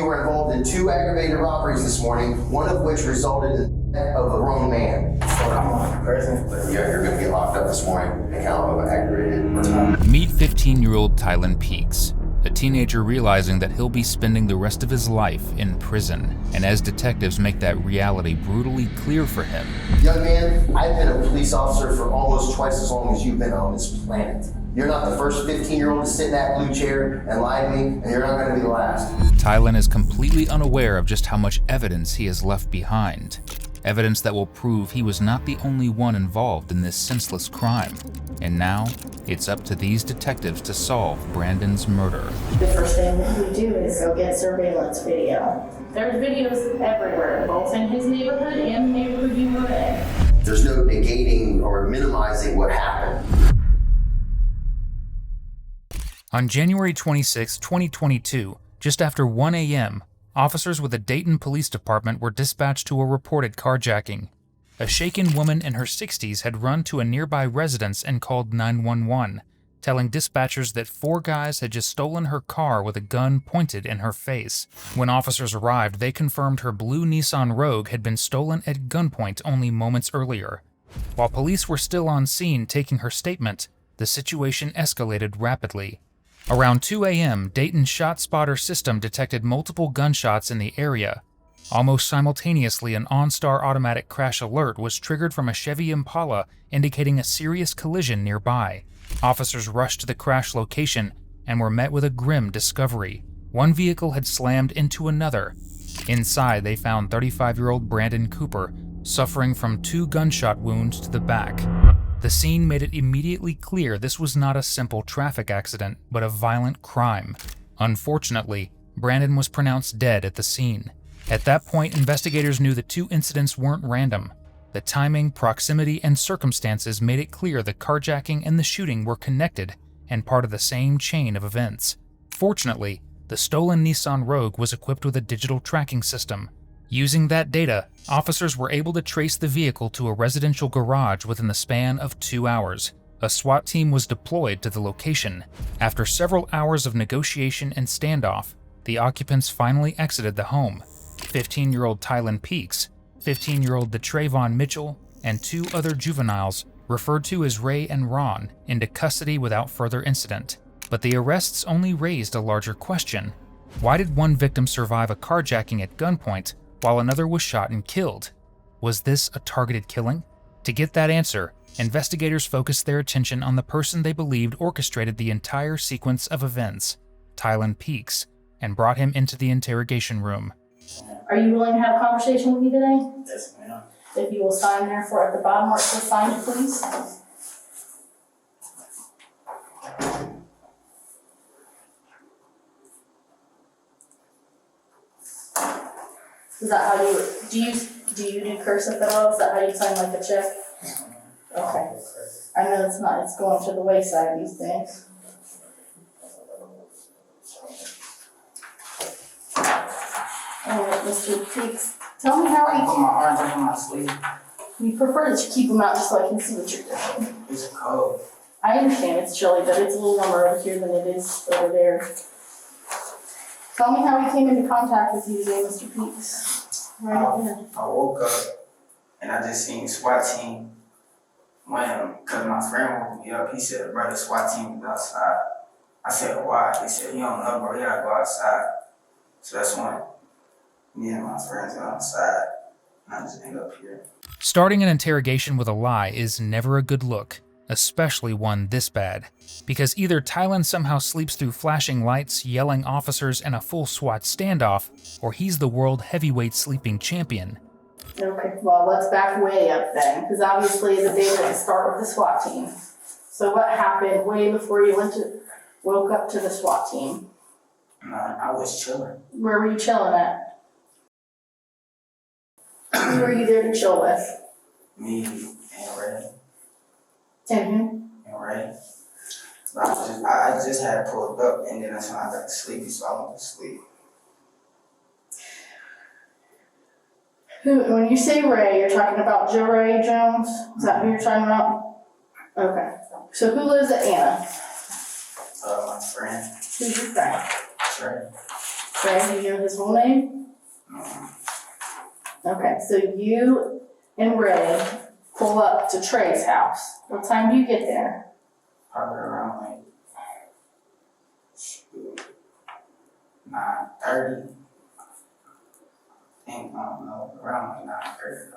you were involved in 2 aggravated robberies this morning, one of which resulted in the death of a grown man. I'm on prison. Yeah, you're going to get locked up this morning. Account of aggravated. Meet 15-year-old Tylen Peaks, a teenager realizing that he'll be spending the rest of his life in prison. And as detectives make that reality brutally clear for him. Young man, I've been a police officer for almost twice as long as you've been on this planet. You're not the first 15-year-old to sit in that blue chair and lie to me, and you're not going to be the last. Tylen is completely unaware of just how much evidence he has left behind. Evidence that will prove he was not the only one involved in this senseless crime. And now, it's up to these detectives to solve Brandon's murder. The first thing we do is go get surveillance video. There's videos everywhere, both in his neighborhood and the neighborhood you were in. There's no negating or minimizing what happened. On January 26, 2022, just after 1 a.m., officers with the Dayton Police Department were dispatched to a reported carjacking. A shaken woman in her 60s had run to a nearby residence and called 911, telling dispatchers that 4 guys had just stolen her car with a gun pointed in her face. When officers arrived, they confirmed her blue Nissan Rogue had been stolen at gunpoint only moments earlier. While police were still on scene taking her statement, the situation escalated rapidly. Around 2 a.m., Dayton's ShotSpotter system detected multiple gunshots in the area. Almost simultaneously, an OnStar automatic crash alert was triggered from a Chevy Impala, indicating a serious collision nearby. Officers rushed to the crash location and were met with a grim discovery. One vehicle had slammed into another. Inside, they found 35-year-old Brandon Cooper, suffering from 2 gunshot wounds to the back. The scene made it immediately clear this was not a simple traffic accident, but a violent crime. Unfortunately, Brandon was pronounced dead at the scene. At that point, investigators knew the 2 incidents weren't random. The timing, proximity, and circumstances made it clear the carjacking and the shooting were connected and part of the same chain of events. Fortunately, the stolen Nissan Rogue was equipped with a digital tracking system. Using that data, officers were able to trace the vehicle to a residential garage within the span of 2 hours. A SWAT team was deployed to the location. After several hours of negotiation and standoff, the occupants finally exited the home. 15-year-old Tylen Peaks, 15-year-old DeTravon Mitchell, and 2 other juveniles, referred to as Ray and Ron, into custody without further incident. But the arrests only raised a larger question. Why did one victim survive a carjacking at gunpoint while another was shot and killed? Was this a targeted killing? To get that answer, investigators focused their attention on the person they believed orchestrated the entire sequence of events, Tylen Peaks, and brought him into the interrogation room. Are you willing to have a conversation with me today? Yes, ma'am. If you will sign there for at the bottom where it says sign it, please. Is that how do you do cursive at all? Is that how you sign like a check? Okay. I know it's going to the wayside these days. Alright, Mr. Peaks, tell me how I put my arms under my sleeve. you prefer that you keep them out just so I can see what you're doing. It's cold. I understand it's chilly, but it's a little warmer over here than it is over there. Tell me how we came into contact with you today, Mr. Peaks. Right here. I woke up and I just seen SWAT team. Cause my friend woke me up, he said, "Bro, the SWAT team was outside." I said, "Why?" He said, "You don't know, bro, you gotta go outside." So that's when me and my friends went outside, and I just ended up here. Starting an interrogation with a lie is never a good look, especially one this bad, because either Tylen somehow sleeps through flashing lights, yelling officers, and a full SWAT standoff, or he's the world heavyweight sleeping champion. Okay, well, let's back way up then, because obviously the day didn't start with the SWAT team. So what happened way before you woke up to the SWAT team? I was chilling. Where were you chilling at? Who were you there to chill with? Me and Ray. And And Ray. I just had pulled up, and then that's when I got sleepy, so I went to sleep. when you say Ray, you're talking about Joe Ray Jones? Is that who you're talking about? Okay. So who lives at Anna? My friend. Who's your friend? Trey. Trey, do you know his whole name? Okay, so you and Ray pull up to Trey's house. What time do you get there? Probably around like 9:30. I don't know, around like 9:30.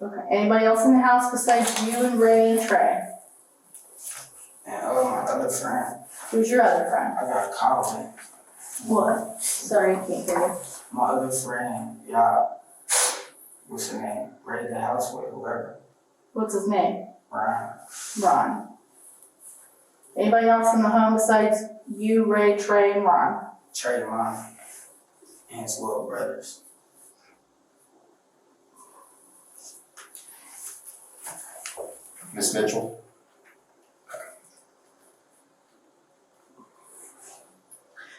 Okay, anybody else in the house besides you and Ray and Trey? And my other friend, Who's your other friend? I got caught with. What? Sorry, I can't hear you. My other friend, y'all, what's her name? Raided the house with whoever. What's his name? Ryan. Ron. Anybody else in the home besides you, Ray, Trey, and Ron? Trey, mom, and his little brothers. Miss Mitchell?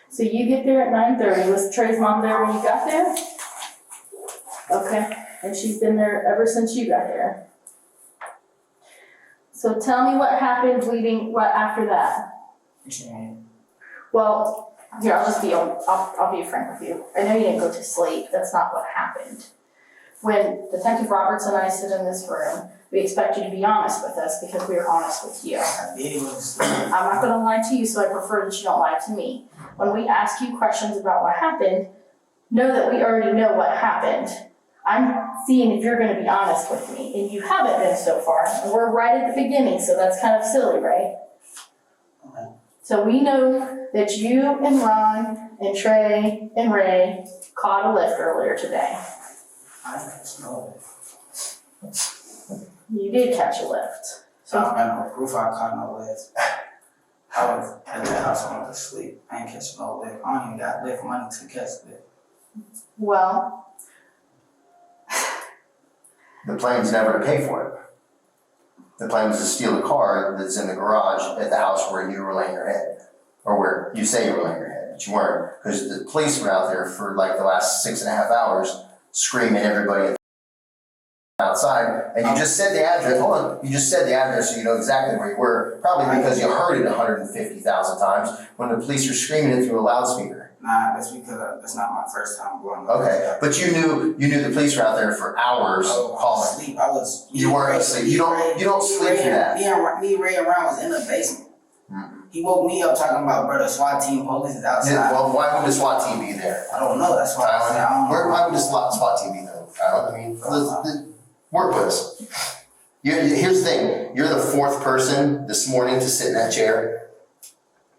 So you get there at 9:30. Was Trey's mom there when you got there? Okay, and she's been there ever since you got there. So tell me what happened what after that? What you mean? Well, here, I'll be frank with you. I know you didn't go to sleep. That's not what happened. When Detective Roberts and I sit in this room, we expect you to be honest with us because we are honest with you. I did go to sleep. I'm not gonna lie to you, so I prefer that you don't lie to me. When we ask you questions about what happened, know that we already know what happened. I'm seeing if you're gonna be honest with me, and you haven't been so far. And we're right at the beginning, so that's kind of silly, right? Okay. So we know that you and Ron and Trey and Ray caught a lift earlier today. I didn't know it. You did catch a lift. So I don't got no proof I caught no lift. I was at the house, I went to sleep. I ain't catching no lift. I don't even got lift money to catch lift. Well, The plan's never to pay for it. The plan was to steal a car that's in the garage at the house where you were laying your head. Or where you say you were laying your head, but you weren't. Because the police were out there for like the last 6.5 hours screaming everybody outside. And you just said the address, hold on, you just said the address so you know exactly where you were. Probably because you heard it 150,000 times when the police were screaming it through a loudspeaker. Nah, that's because that's not my first time going. Okay, but you knew the police were out there for hours calling. Asleep. I was. You weren't asleep. You don't sleep through that. Me and Ray and Ron was in the basement. He woke me up talking about, brother, SWAT team, police is outside. Yeah, well, why would the SWAT team be there? I don't know. That's why I said I don't know. Why would the SWAT team be there? I mean, work with us. Here's the thing. You're the fourth person this morning to sit in that chair.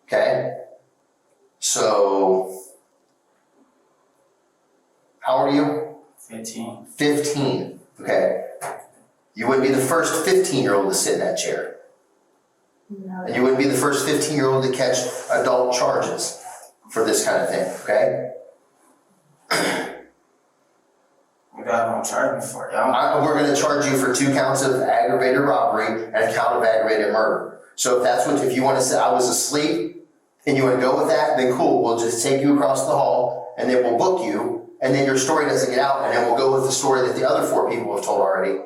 Okay? So, how old are you? 15. 15. Okay. You wouldn't be the first 15-year-old to sit in that chair. no. And you wouldn't be the first 15-year-old to catch adult charges for this kind of thing, okay? What y'all gonna charge me for, y'all? We're gonna charge you for 2 counts of aggravated robbery and a count of aggravated murder. So if you wanna say I was asleep and you wanna go with that, then cool, we'll just take you across the hall and then we'll book you and then your story doesn't get out and then we'll go with the story that the other 4 people have told already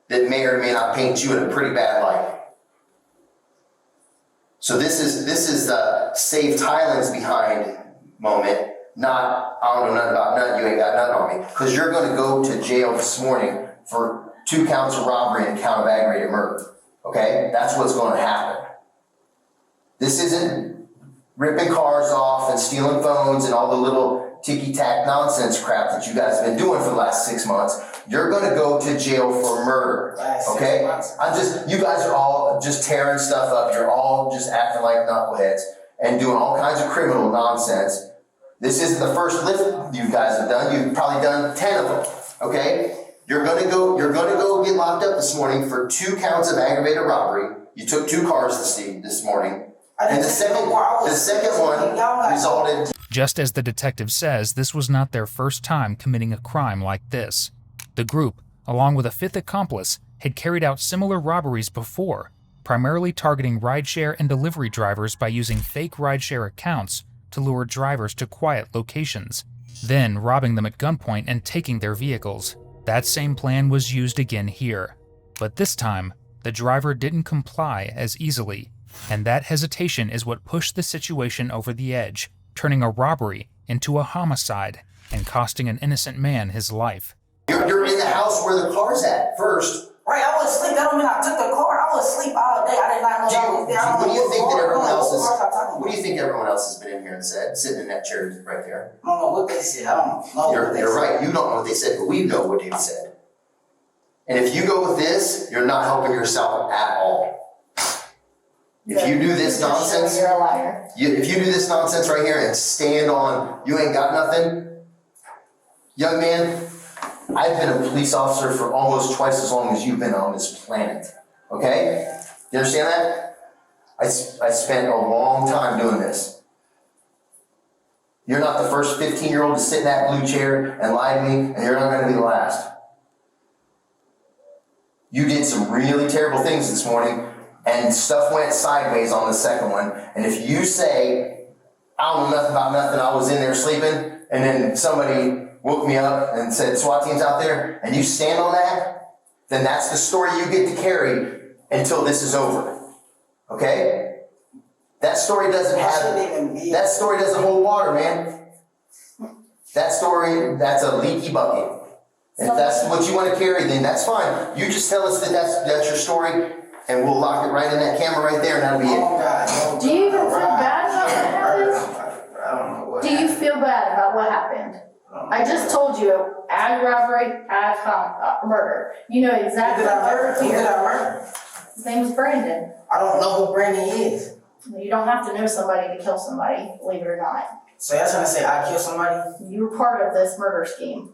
that may or may not paint you in a pretty bad light. So this is the save Tylen's behind moment, not I don't know nothing about nothing, you ain't got nothing on me. Because you're gonna go to jail this morning for 2 counts of robbery and a count of aggravated murder. Okay? That's what's gonna happen. This isn't ripping cars off and stealing phones and all the little ticky-tack nonsense crap that you guys have been doing for the last 6 months. You're gonna go to jail for murder. Okay? You guys are all just tearing stuff up. You're all just acting like knuckleheads and doing all kinds of criminal nonsense. This isn't the first lift you guys have done. You've probably done 10 of them. Okay? You're gonna go get locked up this morning for 2 counts of aggravated robbery. You took 2 cars this morning. And the second one resulted. Just as the detective says, this was not their first time committing a crime like this. The group, along with a 5th accomplice, had carried out similar robberies before, primarily targeting rideshare and delivery drivers by using fake rideshare accounts to lure drivers to quiet locations, then robbing them at gunpoint and taking their vehicles. That same plan was used again here, but this time, the driver didn't comply as easily, and that hesitation is what pushed the situation over the edge, turning a robbery into a homicide and costing an innocent man his life. You're in the house where the car's at first. Right, I was asleep. That don't mean I took the car. I was asleep all day. I did not know that was there. What do you think that everyone else is? What do you think everyone else has been in here and said, sitting in that chair right there? I don't know what they said. I don't know what they said. You're right. You don't know what they said, but we know what they said. And if you go with this, you're not helping yourself at all. If you do this nonsense, you're a liar. If you do this nonsense right here and stand on, you ain't got nothing, young man. I've been a police officer for almost twice as long as you've been on this planet. Okay? You understand that? I spent a long time doing this. You're not the first 15-year-old to sit in that blue chair and lie to me, and you're not going to be the last. You did some really terrible things this morning, and stuff went sideways on the second one. And if you say, I don't know nothing about nothing, I was in there sleeping, and then somebody woke me up and said, SWAT team's out there, and you stand on that, then that's the story you get to carry until this is over. Okay? That story doesn't hold water, man. That story, that's a leaky bucket. If that's what you want to carry, then that's fine. You just tell us that that's your story, and we'll lock it right in that camera right there, and that'll be it. God, Do you even feel bad about what happened? I don't know what Do you feel bad about what happened? I just told you, ag robbery, ag murder. You know exactly what murder Who did here. I murder? His name is Brandon. I don't know who Brandon is. You don't have to know somebody to kill somebody, believe it or not. So you're trying to say I killed somebody? You were part of this murder scheme.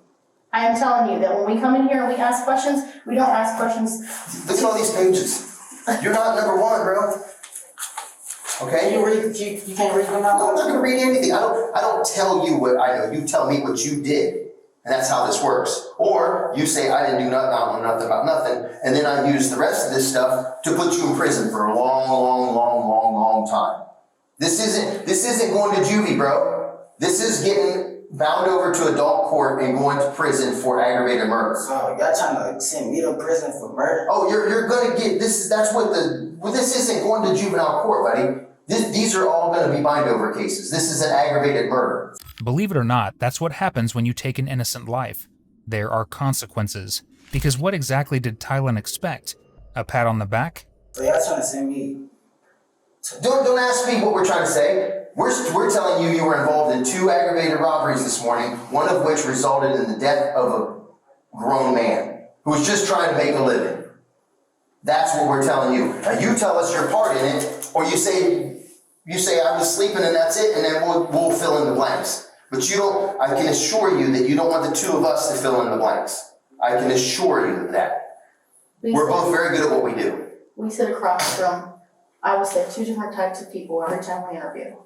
I am telling you that when we come in here and we ask questions, we don't ask questions. Look at all these pages. You're not number one, bro. Okay? You can't read them out? No, I'm not gonna read anything. I don't tell you what I know. You tell me what you did. And that's how this works. Or you say, I didn't do nothing, I don't know nothing about nothing, and then I use the rest of this stuff to put you in prison for a long time. This isn't going to juvie, bro. This is getting bound over to adult court and going to prison for aggravated murder. So y'all trying to send me to prison for murder? Oh, you're gonna get this. This isn't going to juvenile court, buddy. These are all going to be bind over cases. This is an aggravated murder. Believe it or not, that's what happens when you take an innocent life. There are consequences. Because what exactly did Tylen expect? A pat on the back? So y'all trying to send me to... Don't ask me what we're trying to say. We're telling you were involved in 2 aggravated robberies this morning, one of which resulted in the death of a grown man who was just trying to make a living. That's what we're telling you. Now you tell us your part in it, or you say I was sleeping and that's it, and then we'll fill in the blanks. But I can assure you that you don't want the 2 of us to fill in the blanks. I can assure you of that. We're both very good at what we do. We sit across from, I will say, 2 different types of people every time we interview.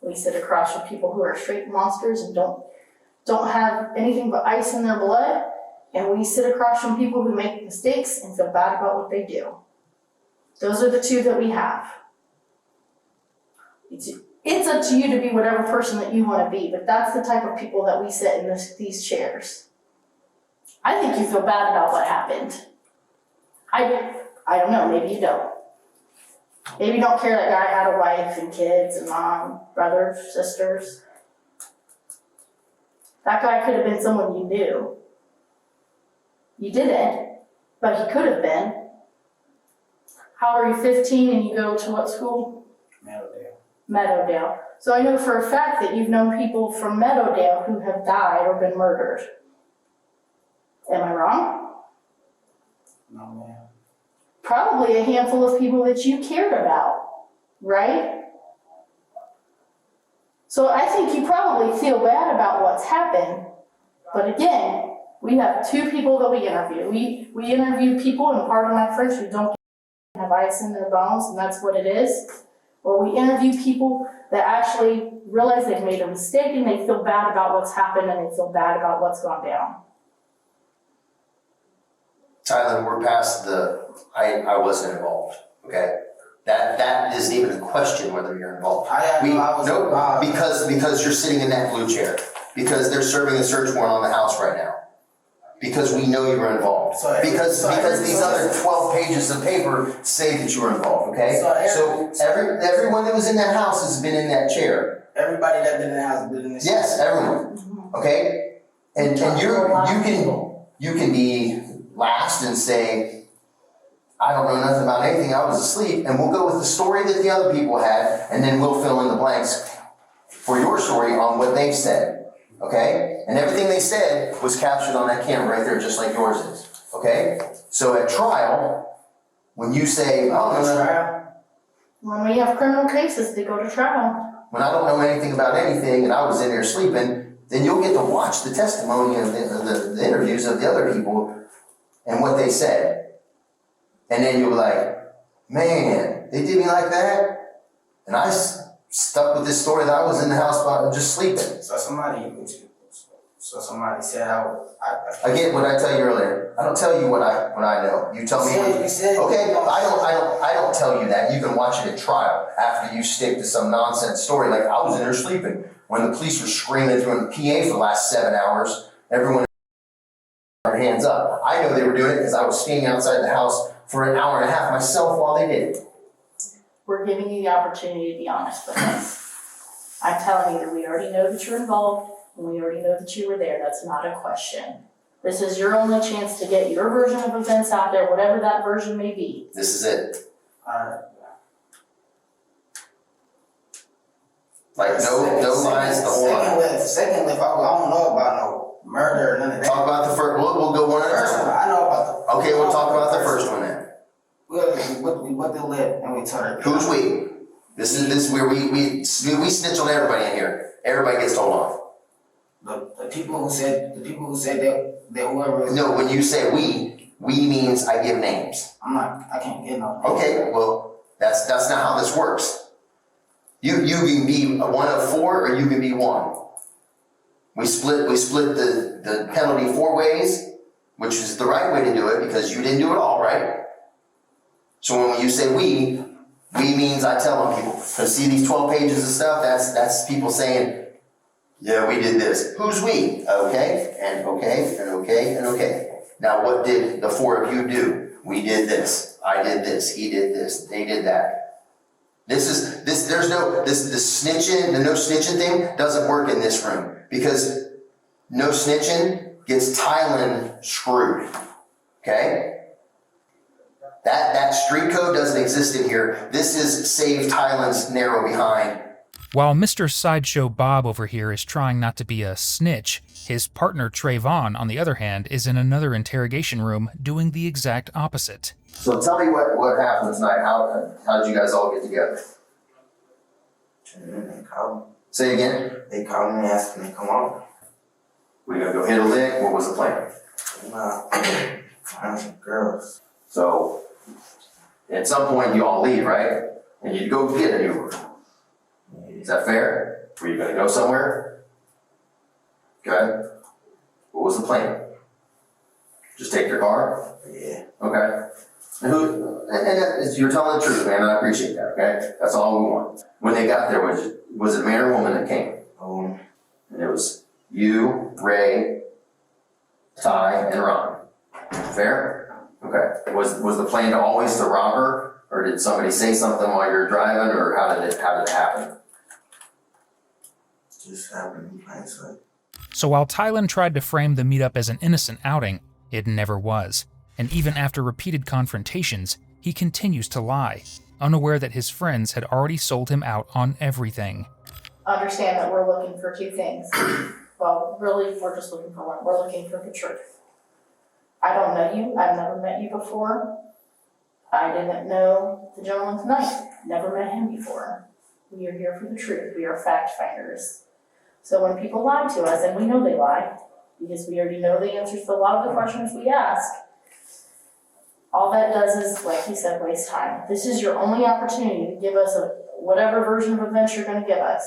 We sit across from people who are straight monsters and don't have anything but ice in their blood. And we sit across from people who make mistakes and feel bad about what they do. Those are the 2 that we have. It's up to you to be whatever person that you want to be, but that's the type of people that we sit in these chairs. I think you feel bad about what happened. I don't know, maybe you don't. Maybe you don't care that guy had a wife and kids and mom, brothers, sisters. That guy could have been someone you knew. You didn't, but he could have been. How are you, 15, and you go to what school? Meadowdale. So I know for a fact that you've known people from Meadowdale who have died or been murdered. Am I wrong? No, man. Probably a handful of people that you cared about, right? So I think you probably feel bad about what's happened, but again, we have 2 people that we interview. We interview people, and pardon my French, who don't have ice in their bones, and that's what it is. Or we interview people that actually realize they've made a mistake and they feel bad about what's happened and they feel bad about what's gone down. Tylen, we're past I wasn't involved, okay? That isn't even a question whether you're involved. Because you're sitting in that blue chair. Because they're serving a search warrant on the house right now. Because we know you were involved. Because these other 12 pages of paper say that you were involved, okay? So everyone that was in that house has been in that chair. Everybody that been in the house been in this. Yes, everyone, okay? And you can be last and say, I don't know nothing about anything, I was asleep, and we'll go with the story that the other people had, and then we'll fill in the blanks for your story on what they've said, okay? And everything they said was captured on that camera right there, just like yours is, okay? So at trial, when you say, When we have criminal cases, they go to trial. when I don't know anything about anything and I was in there sleeping, then you'll get to watch the testimony of the interviews of the other people and what they said. And then you'll be like, man, they did me like that? And I stuck with this story that I was in the house just sleeping. So somebody said I Again, what I tell you earlier, I don't tell you what I know. You tell me. Okay, I don't tell you that. You can watch it at trial after you stick to some nonsense story like I was in there sleeping when the police were screaming through the PA for the last 7 hours. Everyone had their hands up. I know they were doing it because I was standing outside the house for an hour and a half myself while they did it. We're giving you the opportunity to be honest with us. I'm telling you that we already know that you're involved, and we already know that you were there. That's not a question. This is your only chance to get your version of events out there, whatever that version may be. This is it. Like no lies, the whole lot. Second lift, I don't know about no murder or none of that. Talk about the first. We'll go one at a First one, time. I know about the. Okay, we'll talk about the first one then. We went to live and we told her. Who's we? This is where we snitch on everybody in here. Everybody gets told off. The people who said that whoever. No, when you say we means I give names. I can't get no. Okay, well that's not how this works. You can be one of four or you can be one. We split the penalty 4 ways, which is the right way to do it because you didn't do it all right. So when you say we means I tell on people. Because see these 12 pages of stuff, that's people saying, yeah, we did this. Who's we? Okay, and okay, and okay, and okay. Now what did the 4 of you do? We did this. I did this. He did this. They did that. The snitching, the no snitching thing doesn't work in this room because no snitching gets Tylen screwed. Okay? That street code doesn't exist in here. This is save Tylen's narrow behind. While Mr. Sideshow Bob over here is trying not to be a snitch, his partner Trayvon, on the other hand, is in another interrogation room doing the exact opposite. So tell me what happened tonight. How did you guys all get together? They called me. Say again? They called me and asked me to come over. We gonna go hit a lick? What was the plan? Find some girls. So at some point you all leave, right? And you go get an Uber. Is that fair? Were you gonna go somewhere? Okay. What was the plan? Just take your car? Yeah. Okay. And you're telling the truth, man, and I appreciate that, okay? That's all we want. When they got there, was it a man or woman that came? And it was you, Ray, Ty, and Ron. Fair? Okay. Was the plan always to rob her? Or did somebody say something while you were driving, or how did it happen? Just happened in plain sight. So while Tylen tried to frame the meetup as an innocent outing, it never was. And even after repeated confrontations, he continues to lie, unaware that his friends had already sold him out on everything. Understand that we're looking for 2 things. Well, really, we're just looking for one. We're looking for the truth. I don't know you. I've never met you before. I didn't know the gentleman tonight. Never met him before. We are here for the truth. We are fact finders. So when people lie to us, and we know they lie, because we already know the answers to a lot of the questions we ask, all that does is, like he said, waste time. This is your only opportunity to give us whatever version of events you're going to give us.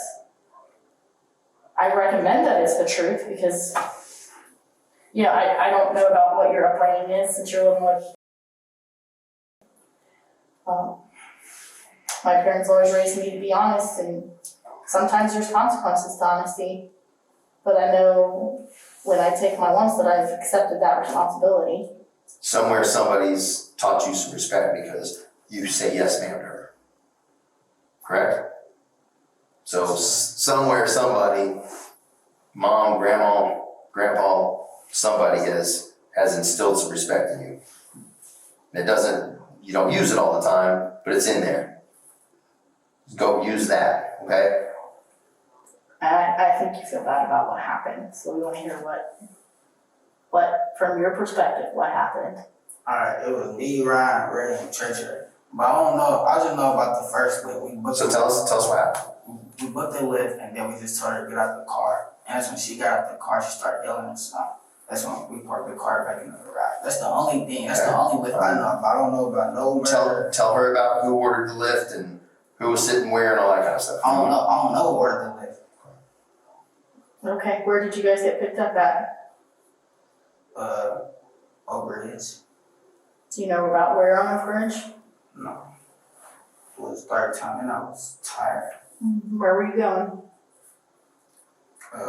I recommend that it's the truth because, I don't know about what your upbringing is since you're living with. My parents always raised me to be honest, and sometimes there's consequences to honesty. But I know when I take my lumps that I've accepted that responsibility. Somewhere somebody's taught you some respect because you say yes ma'am to her. Correct? So somewhere, somebody, mom, grandma, grandpa, somebody has instilled some respect in you. You don't use it all the time, but it's in there. Go use that, okay? I think you feel bad about what happened, so we wanna hear what, from your perspective, what happened. Alright, it was me, Ryan, Ray, and Treacher. But I don't know, I just know about the first lift. So tell us what happened. We booked the lift and then we just told her to get out the car. And that's when she got out the car, she started yelling and stuff. That's when we parked the car back in the garage. That's the only thing, that's the only lift I know about. I don't know about no murder. Tell her about who ordered the lift and who was sitting where and all that kind of stuff. I don't know who ordered the lift. Okay, where did you guys get picked up at? Overheads. Do you know about where on the bridge? No. It was third time and I was tired. Where were you going? I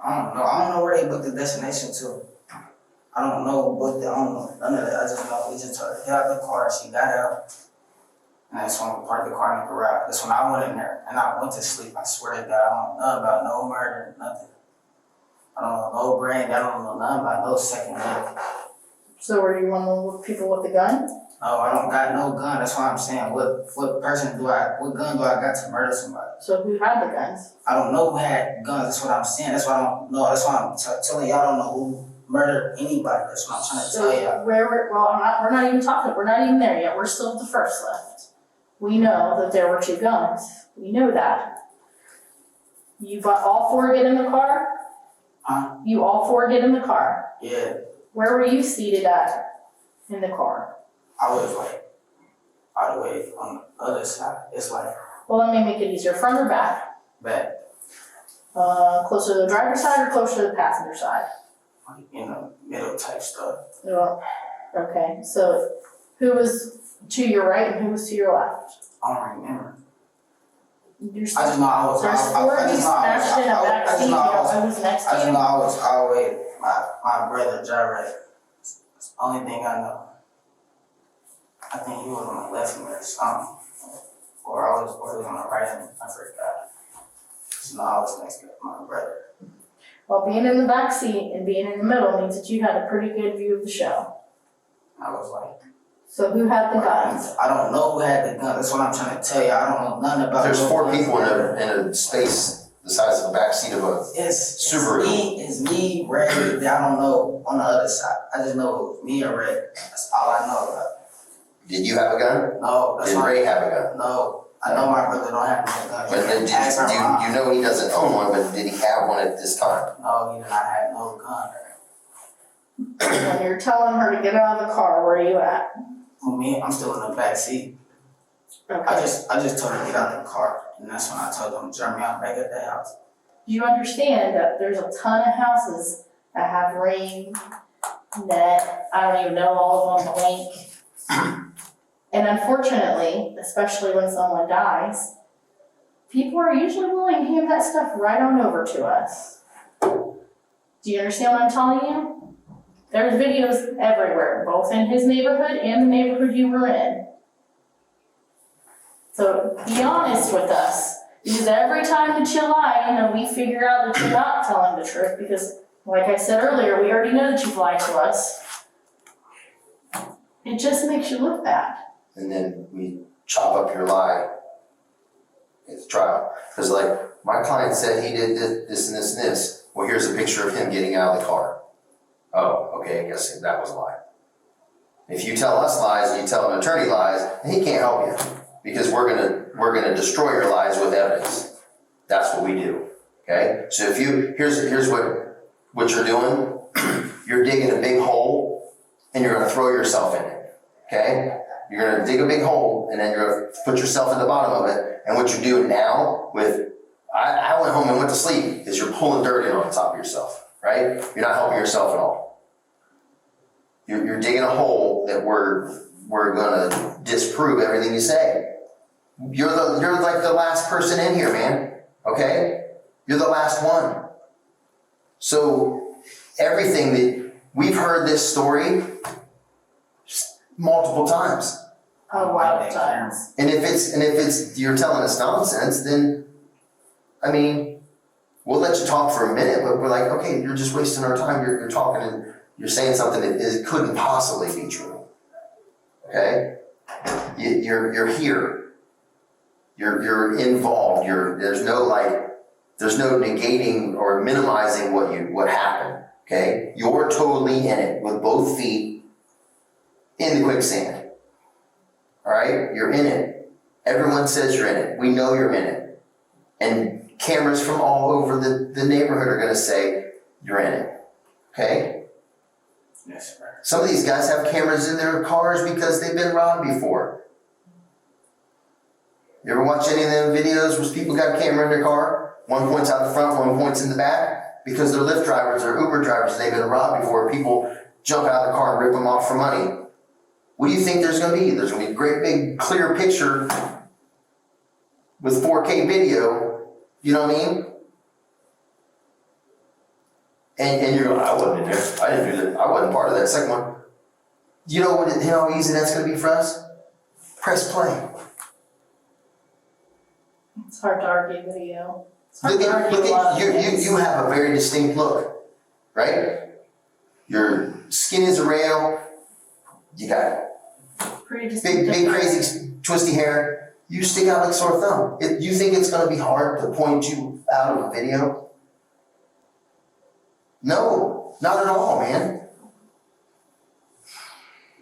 don't know where they booked the destination to. I don't know none of that. I just know we just told her to get out the car, she got out. And that's when we parked the car in the garage. That's when I went in there and I went to sleep. I swear to God, I don't know about no murder, nothing. I don't know no brain, I don't know nothing about no second lift. So were you one of the people with the gun? No, I don't got no gun. That's why I'm saying, what gun do I got to murder somebody? So who had the guns? I don't know who had guns. That's what I'm saying. That's why I don't know. That's why I'm telling y'all I don't know who murdered anybody. That's what I'm trying to tell y'all. We're not even talking. We're not even there yet. We're still at the first lift. We know that there were 2 guns. We know that. You all 4 get in the car? Huh? You all 4 get in the car? Yeah. Where were you seated at in the car? I was like, all the way on the other side. It's like, Well, let me make it easier. Front or back? back, Closer to the driver's side or closer to the passenger side? like, middle type stuff. Yeah. Okay, so who was to your right and who was to your left? I don't remember. There's I just know I was. There's 4 of you smashed in a back seat. You don't know who's next I to just you? know I was all the way. My brother Jared. That's the only thing I know. I think he was on the left of me or something, or he was on the right of me. I forgot. Just know I was next to my brother. Well, being in the back seat and being in the middle means that you had a pretty good view of the show. I was like, So who had the guns? I don't know who had the gun. That's what I'm trying to tell you. I don't know nothing about. There's 4 people in a space the size of the back seat of a Subaru. It's me, Ray. I don't know on the other side. I just know it was me and Ray. That's all I know about. Did you have a gun? No, that's Did why. Ray have a gun? No, I know my brother don't have no gun. But then Ask her mom. you know he doesn't own one, but did he have one at this time? No, he did not have no gun. When you're telling her to get out of the car, where are you at? For me, I'm still in the back seat. Okay. I just told her to get out of the car, and that's when I told them to drop me off back at the house. You understand that there's a ton of houses that have rain, net, I don't even know all of them, link. And unfortunately, especially when someone dies, people are usually willing to hand that stuff right on over to us. Do you understand what I'm telling you? There's videos everywhere, both in his neighborhood and the neighborhood you were in. So be honest with us, because every time that you lie, we figure out that you're not telling the truth, because like I said earlier, we already know that you've lied to us. It just makes you look bad. And then we chop up your lie at the trial. Because like, my client said he did this and this and this. Well, here's a picture of him getting out of the car. Oh, okay, I guess that was a lie. If you tell us lies and you tell an attorney lies, he can't help you. Because we're gonna destroy your lies with evidence. That's what we do. Okay? So here's what you're doing. You're digging a big hole and you're gonna throw yourself in it. Okay? You're gonna dig a big hole and then you're gonna put yourself in the bottom of it. And what you're doing now I went home and went to sleep is you're pulling dirt in on top of yourself, right? You're not helping yourself at all. You're digging a hole that we're gonna disprove everything you say. You're like the last person in here, man. Okay? You're the last one. So everything that we've heard this story multiple times. A lot of times. And if it's you're telling us nonsense, then I mean, we'll let you talk for a minute, but we're like, okay, you're just wasting our time. You're talking and you're saying something that couldn't possibly be true. Okay? You're here. You're involved. There's no negating or minimizing what happened. Okay? You're totally in it with both feet in the quicksand. All right? You're in it. Everyone says you're in it. We know you're in it. And cameras from all over the neighborhood are going to say you're in it. Okay? Yes, sir. Some of these guys have cameras in their cars because they've been robbed before. You ever watch any of them videos where people got a camera in their car? One points out the front, one points in the back? Because they're Lyft drivers or Uber drivers, they've been robbed before. People jump out of the car and rip them off for money. What do you think there's going to be? There's going to be a great big clear picture with 4K video. You know what I mean? And you're going, I wasn't in there. I didn't do that. I wasn't part of that second one. You know how easy that's going to be for us? Press play. It's hard to argue video. Look at you have a very distinct look, right? Your skin is a rail. You got big crazy twisty hair. You stick out like a sore thumb. You think it's going to be hard to point you out of a video? No, not at all, man.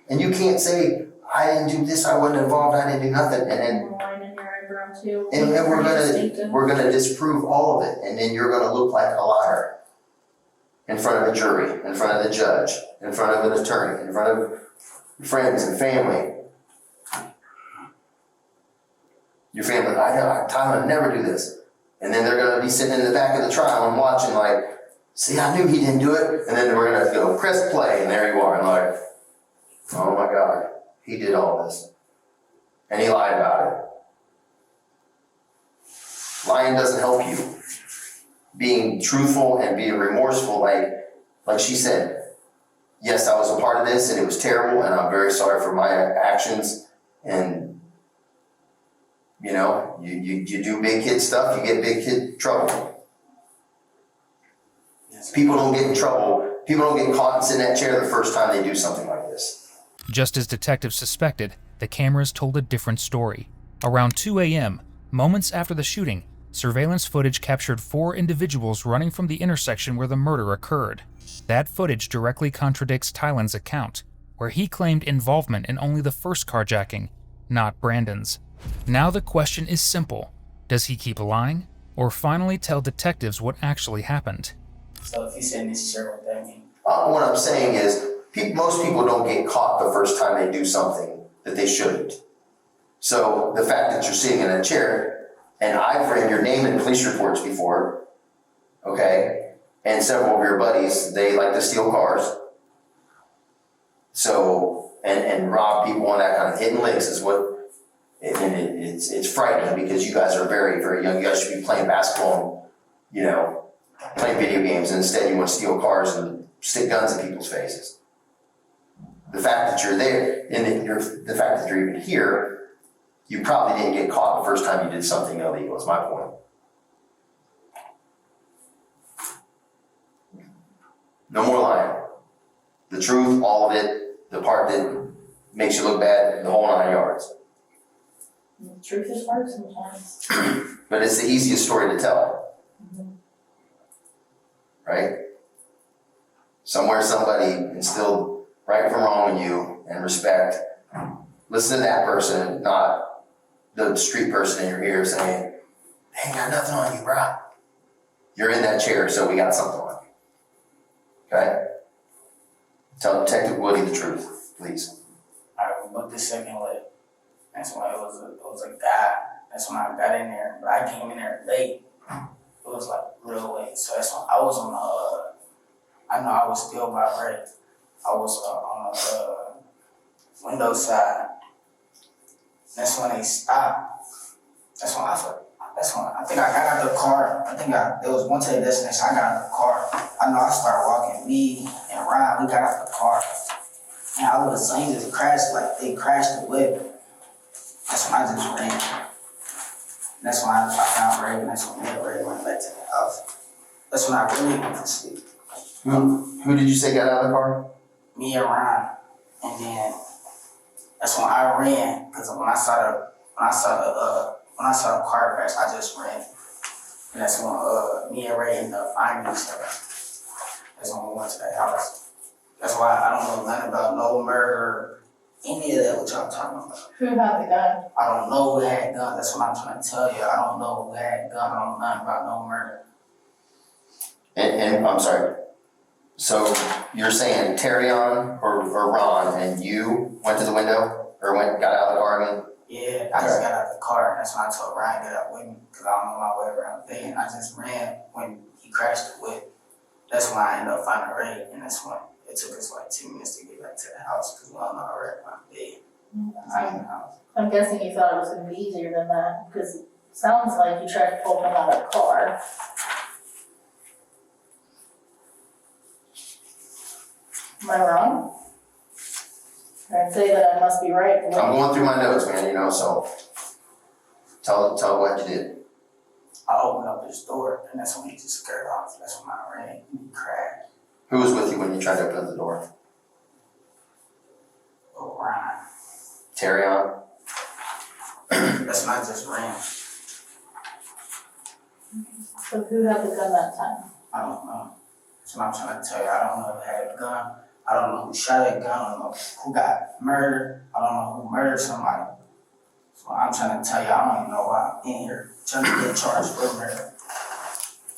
And you can't say, I didn't do this, I wasn't involved, I didn't do nothing, and then and we're gonna disprove all of it, and then you're gonna look like a liar in front of a jury, in front of the judge, in front of an attorney, in front of friends and family. Your family, I know, Tylen would never do this. And then they're gonna be sitting in the back of the trial and watching like, see, I knew he didn't do it. And then we're gonna go press play, and there you are, and like, oh my God, he did all this. And he lied about it. Lying doesn't help you. Being truthful and being remorseful, like she said, yes, I was a part of this and it was terrible and I'm very sorry for my actions. And you know, you do big kid stuff, you get big kid trouble. Yes, People don't get in trouble. People don't get caught and sit in that chair the first time they do something like this. Just as detectives suspected, the cameras told a different story. Around 2 a.m., moments after the shooting, surveillance footage captured 4 individuals running from the intersection where the murder occurred. That footage directly contradicts Tylen's account, where he claimed involvement in only the first carjacking, not Brandon's. Now the question is simple. Does he keep lying, or finally tell detectives what actually happened? So if he's in this chair, what that mean? What I'm saying is, most people don't get caught the first time they do something that they shouldn't. So the fact that you're sitting in a chair, and I've read your name in police reports before, okay, and several of your buddies, they like to steal cars. So, and rob people and that kind of hidden licks is what, and it's frightening because you guys are very, very young. You guys should be playing basketball and, you know, playing video games, and instead you want to steal cars and stick guns in people's faces. The fact that you're there, and the fact that you're even here, you probably didn't get caught the first time you did something illegal, is my point. No more lying. The truth, all of it, the part that makes you look bad, the whole 9 yards. The truth is hard sometimes. But it's the easiest story to tell. Mm-hmm. Right? Somewhere somebody instilled right from wrong in you and respect. Listen to that person, not the street person in your ear saying, they ain't got nothing on you, bro. You're in that chair, so we got something on you. Okay? Tell Detective Woody the truth, please. I booked the second leg. That's why it was a guy. That's when I got in there, but I came in there late. It was like real late, so that's when I was on the. I know I was still by Ray. I was on the window side. That's when they stopped. That's when I think I got out of the car. There was one to the destination. I got out of the car. I know I started walking. Me and Ryan, we got out of the car. And all of the scenes just crashed, like they crashed the whip. That's when I just ran. That's when I found Ray, and that's when me and Ray went back to the house. That's when I really went to sleep. Who did you say got out of the car? Me and Ryan, and then that's when I ran because when I saw the car crash, I just ran, and that's when me and Ray ended up finding each other. That's when we went to that house. That's why I don't know nothing about no murder, any of that what y'all talking about. Who had the gun? I don't know who had gun. That's what I'm trying to tell you. I don't know who had gun. I don't know nothing about no murder. And I'm sorry. So you're saying Terrion or Ron and you went to the window or got out of the car? I mean, Yeah, I just got out the car, and that's when I told Ryan to get out with me because I don't know my way around the thing. I just ran when he crashed the whip. That's when I ended up finding Ray, and that's when it took us like 2 minutes to get back to the house because we all know I ran my bed. I'm in the house. I'm guessing you thought it was gonna be easier than that, because it sounds like you tried to pull him out of the car. Am I wrong? I'd say that I must be right. I'm going through my notes, man, so tell what you did. I opened up his door, and that's when he just scared off. That's when I ran, and he crashed. Who was with you when you tried to open up the door? Oh, Ryan. Terrion? That's when I just ran. So who had the gun that time? I don't know. That's what I'm trying to tell you. I don't know who had a gun. I don't know who shot a gun. I don't know who got murdered. I don't know who murdered somebody. So I'm trying to tell you, I don't even know why I'm in here trying to get charged for murder.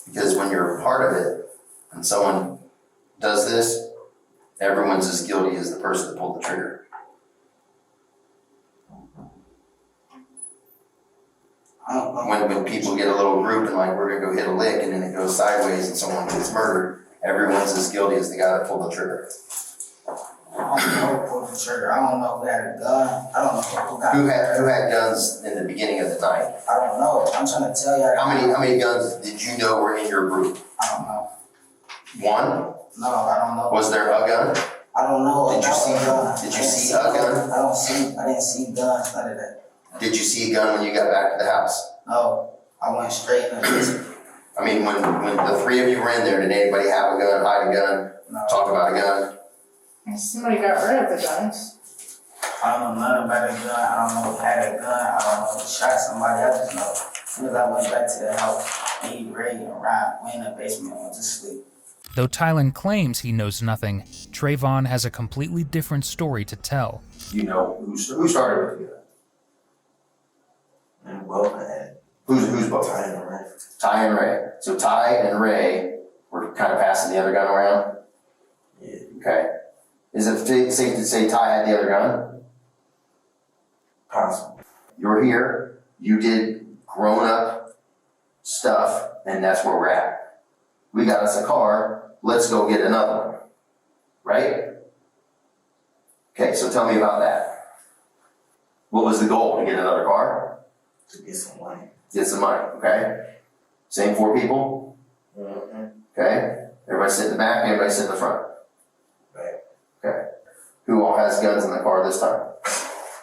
Because when you're a part of it and someone does this, everyone's as guilty as the person that pulled the trigger. I don't know. When people get a little group and like, we're gonna go hit a lick and then it goes sideways and someone gets murdered, everyone's as guilty as the guy that pulled the trigger. I don't know who pulled the trigger. I don't know who had a gun. I don't know who got Who had guns in the beginning of the night? I don't know. I'm trying to tell you. How many guns did you know were in your group? I don't know. One? No, I don't know. Was there a gun? I don't know. Did you see a gun? I didn't see guns, none of that. Did you see a gun when you got back to the house? No, I went straight in the basement. I mean, when the three of you were in there, did anybody have a gun, hide a gun, No. talk about a gun? Somebody got rid of the guns. I don't know nothing about a gun. I don't know who had a gun. I don't know who shot somebody. I just know as soon as I went back to the house, me, Ray, and Ryan went in the basement and went to sleep. Though Tylen claims he knows nothing, Trayvon has a completely different story to tell. You know who started with you? And well, man. Who's both? Tylen and Ray. Ty and Ray. So Ty and Ray were kind of passing the other gun around? Yeah. Okay. Is it safe to say Ty had the other gun? Possible. You're here, you did grown-up stuff, and that's where we're at. We got us a car, let's go get another one. Right? Okay, so tell me about that. What was the goal? To get another car? To get some money. Get some money, okay? Same four people? Mm-hmm. Okay? Everybody sit in the back, everybody sit in the front. Right. Okay. Who all has guns in the car this time?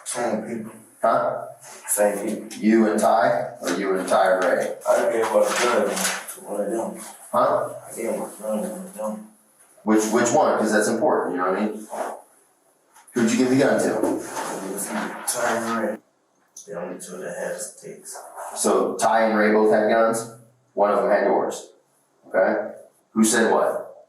Same people. Huh? Same people. You and Ty, or you and Ty and Ray? I gave my gun to one of them. Huh? I gave my gun to one of them. Which one? Because that's important, you know what I mean? Who'd you give the gun to? It was Tylen and Ray. The only two that had sticks. So Ty and Ray both had guns? One of them had yours. Okay? Who said what?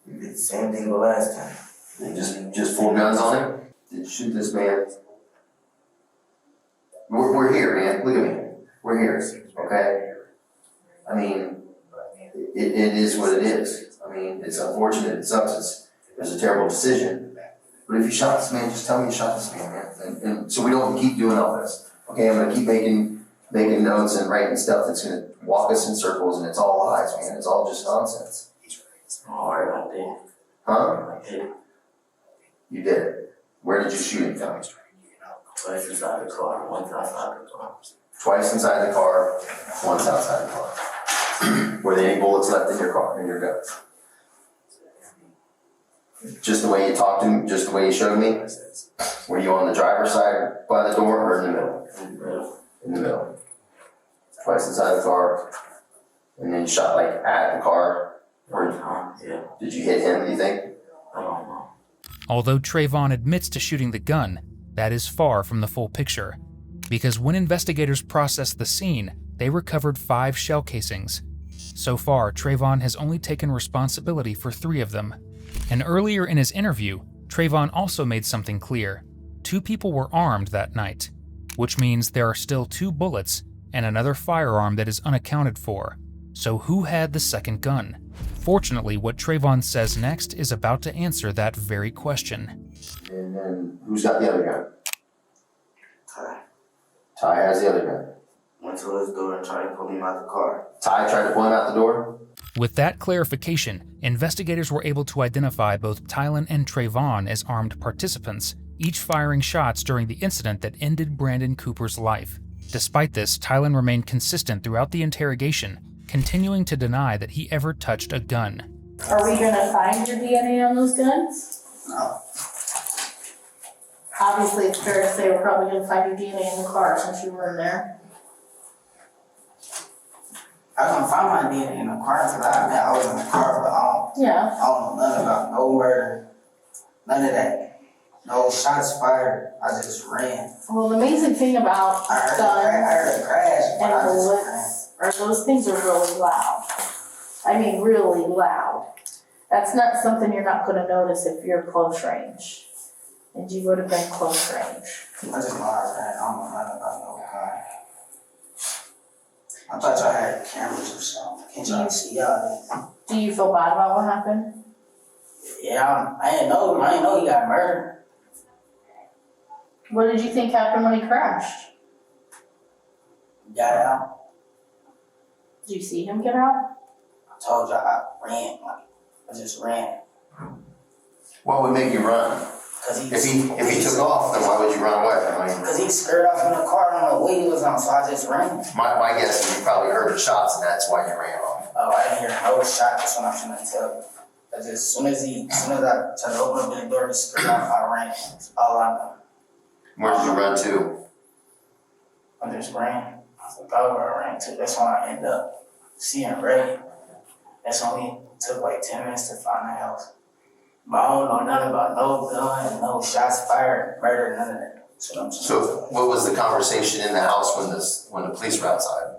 We did the same thing the last time. They just full guns on him? Did shoot this man? We're here, man. Look at me. We're here. Okay? I mean, it is what it is. I mean, it's unfortunate. It sucks. It was a terrible decision. But if you shot this man, just tell me you shot this man. And so we don't keep doing all this. Okay, I'm gonna keep making notes and writing stuff that's gonna walk us in circles, and it's all lies, man. It's all just nonsense. Alright, I did. Huh? I did. You did. Where did you shoot him from? Twice inside the car, once outside the car. Twice inside the car, once outside the car. Were there any bullets left in your car, in your guns? Just the way you talked to me, just the way you showed me? Were you on the driver's side by the door or in the middle? In the middle. Twice inside the car. And then you shot like at the car? Or Yeah. did you hit him, do you think? I don't know. Although Trayvon admits to shooting the gun, that is far from the full picture. Because when investigators processed the scene, they recovered 5 shell casings. So far, Trayvon has only taken responsibility for 3 of them. And earlier in his interview, Trayvon also made something clear. 2 people were armed that night, which means there are still 2 bullets and another firearm that is unaccounted for. So who had the second gun? Fortunately, what Trayvon says next is about to answer that very question. And then who's got the other gun? Ty Ty has the other gun. went to his door and tried to pull him out the car. Ty tried to pull him out the door? With that clarification, investigators were able to identify both Tylen and Trayvon as armed participants, each firing shots during the incident that ended Brandon Cooper's life. Despite this, Tylen remained consistent throughout the interrogation, continuing to deny that he ever touched a gun. Are we gonna find your DNA on those guns? No. Obviously, it's fair to say we're probably gonna find your DNA in the car since you were in there. I couldn't find my DNA in the car until I was in the car, but Yeah, I don't know nothing about no murder, none of that. No shots fired. I just ran. well, the amazing thing about I heard guns a crash, but I and just ran. bullets are those things are really loud. I mean, really loud. That's not something you're not gonna notice if you're close range. And you would have been close range. I just know I ran. I don't know nothing about no car. I thought y'all had cameras or something. Can't y'all see y'all? Do you feel bad about what happened? Yeah, I didn't know he got murdered. What did you think happened when he crashed? Got out. Did you see him get out? I told y'all I ran. Like, I just ran. What would make you run? If he took off, then why would you run away? I mean, Because he skirted off in the car. I don't know what he was on, so I just ran. my guess is you probably heard the shots and that's why you ran off. Oh, I didn't hear no shot. That's what I'm trying to tell you. As soon as I tried to open up the door, he skirted off. I ran. That's all I know. Where did you run to? I just ran. I was like, oh, where I ran to. That's when I ended up seeing Ray. That's only took like 10 minutes to find the house. But I don't know nothing about no gun, no shots fired, murder, none of that. That's what I'm saying. So what was the conversation in the house when the police were outside?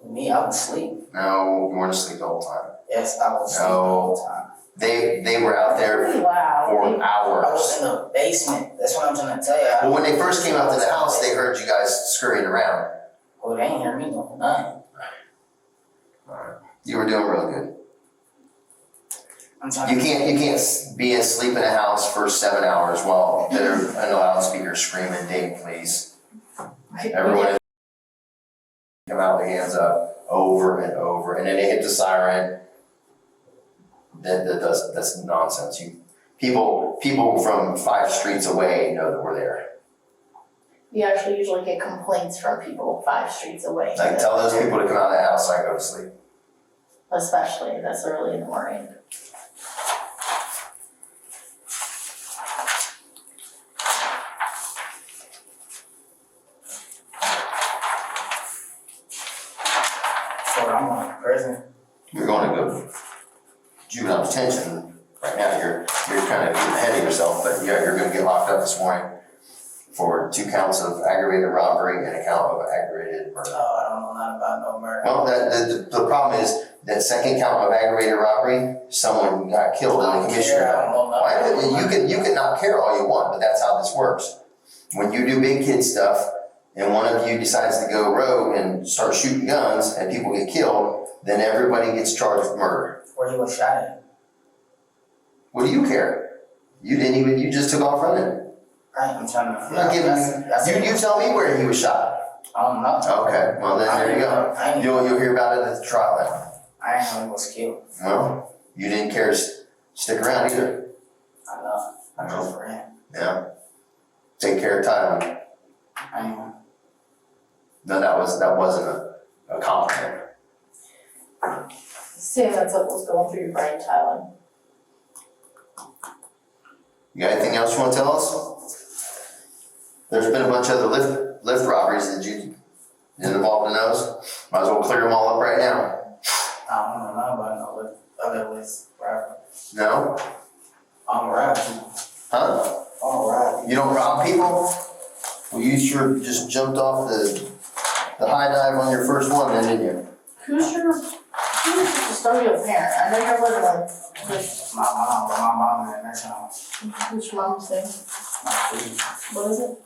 Me, I was asleep. No, you weren't asleep the whole time. Yes, I was asleep the whole time. They were out there Really loud. for I was hours. in the basement. That's what I'm trying to tell you. Well, when they first came out to the house, they heard you guys scurrying around. Well, they ain't hear me doing nothing. You were doing real good. I'm trying You can't be asleep in a house for 7 hours while they're in a loudspeaker screaming, "Dave, please." Everyone come out, their hands up over and over, and then they hit the siren. That's nonsense. People from 5 streets away know that we're there. You actually usually get complaints from people 5 streets away. Like, tell those people to come out of the house so I can go to sleep. Especially this early in the morning. So I'm going to prison. You're going to go juvenile detention right now. You're kind of getting ahead of yourself, but yeah, you're going to get locked up this morning for 2 counts of aggravated robbery and a count of aggravated murder. Oh, I don't know nothing about no murder. Well, the problem is that second count of aggravated robbery, someone got killed in the commission. You can not care all you want, but that's how this works. When you do big kid stuff and one of you decides to go rogue and start shooting guns and people get killed, then everybody gets charged with murder. Where he was shot at. What do you care? You just took off running. Right, I'm trying to. I'm not giving you tell me where he was shot. I don't know. Okay, well then there you go. You'll hear about it at the trial then. I didn't know he was killed. Well, you didn't care to stick around either. I know. I drove for him. Yeah. Take care of Tylen. I know. No, that wasn't a compliment. Sam, that's what was going through your brain, Tylen. You got anything else you wanna tell us? There's been a bunch of other lift robberies that you involved in those. Might as well clear them all up right now. I don't know nothing about no other list robbery. No? I don't rob people. Huh? I don't rob people. You don't rob people? Well, you sure just jumped off the high dive on your first one then, didn't you? Who's your custodial parent? I know you're living with My mom in that town. what's your mom's name? My food. What is it?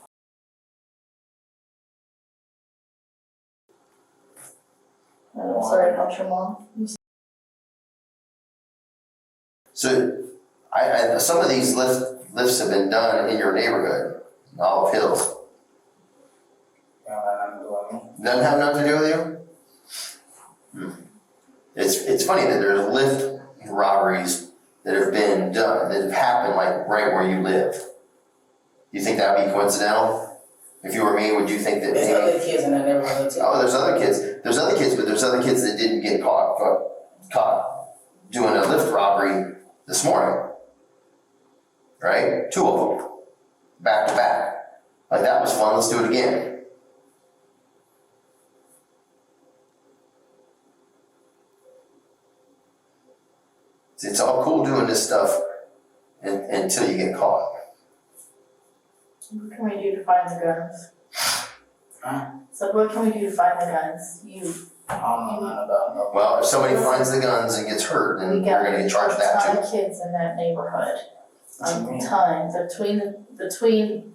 Sorry about your mom. So, some of these lifts have been done in your neighborhood, in Olive Hills. You don't have nothing to do with me. Doesn't have nothing to do with you? It's funny that there's lift robberies that have been done, that have happened like right where you live. You think that would be coincidental? If you were me, would you think that There's maybe... other kids in the neighborhood too. Oh, there's other kids, but there's other kids that didn't get caught doing a lift robbery this morning. Right? 2 of them. Back to back. Like, that was fun, let's do it again. It's all cool doing this stuff until you get caught. What can we do to find the guns? Huh? So what can we do to find the guns? I don't know nothing about no. Well, if somebody finds the guns and gets hurt, then they're gonna get charged that a ton too. of kids in that neighborhood. What you A mean? ton. Between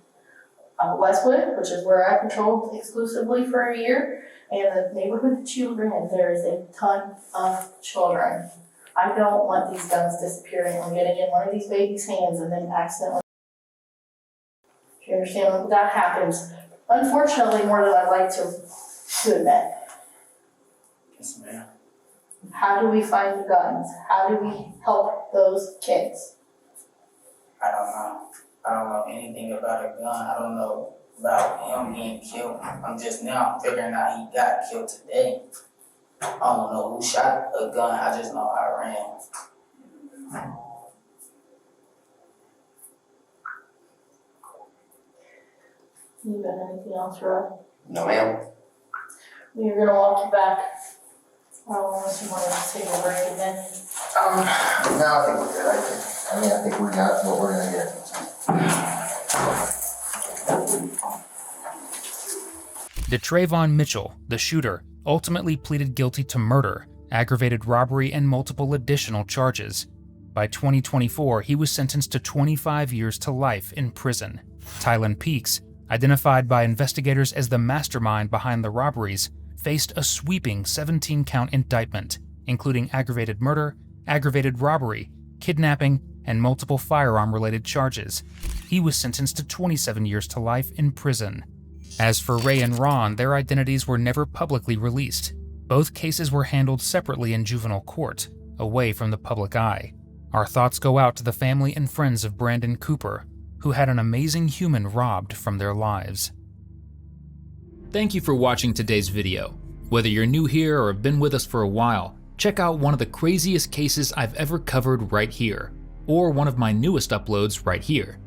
Westwood, which is where I patrolled exclusively for a year, and the neighborhood that you were in, there is a ton of children. I don't want these guns disappearing or getting in one of these babies' hands and then accidentally. Do you understand? That happens, unfortunately, more than I'd like to admit. Yes, ma'am. How do we find the guns? How do we help those kids? I don't know. I don't know anything about a gun. I don't know about him being killed. I'm just now figuring out he got killed today. I don't know who shot a gun. I just know I ran. You got anything else, Rod? No, ma'am. We're gonna walk you back. Unless you want to take a break and then. No, I think we're good. I think we got what we're gonna get. DeTravon Mitchell, the shooter, ultimately pleaded guilty to murder, aggravated robbery, and multiple additional charges. By 2024, he was sentenced to 25 years to life in prison. Tylen Peaks, identified by investigators as the mastermind behind the robberies, faced a sweeping 17-count indictment, including aggravated murder, aggravated robbery, kidnapping, and multiple firearm-related charges. He was sentenced to 27 years to life in prison. As for Ray and Ron, their identities were never publicly released. Both cases were handled separately in juvenile court, away from the public eye. Our thoughts go out to the family and friends of Brandon Cooper, who had an amazing human robbed from their lives. Thank you for watching today's video. Whether you're new here or have been with us for a while, check out one of the craziest cases I've ever covered right here, or one of my newest uploads right here.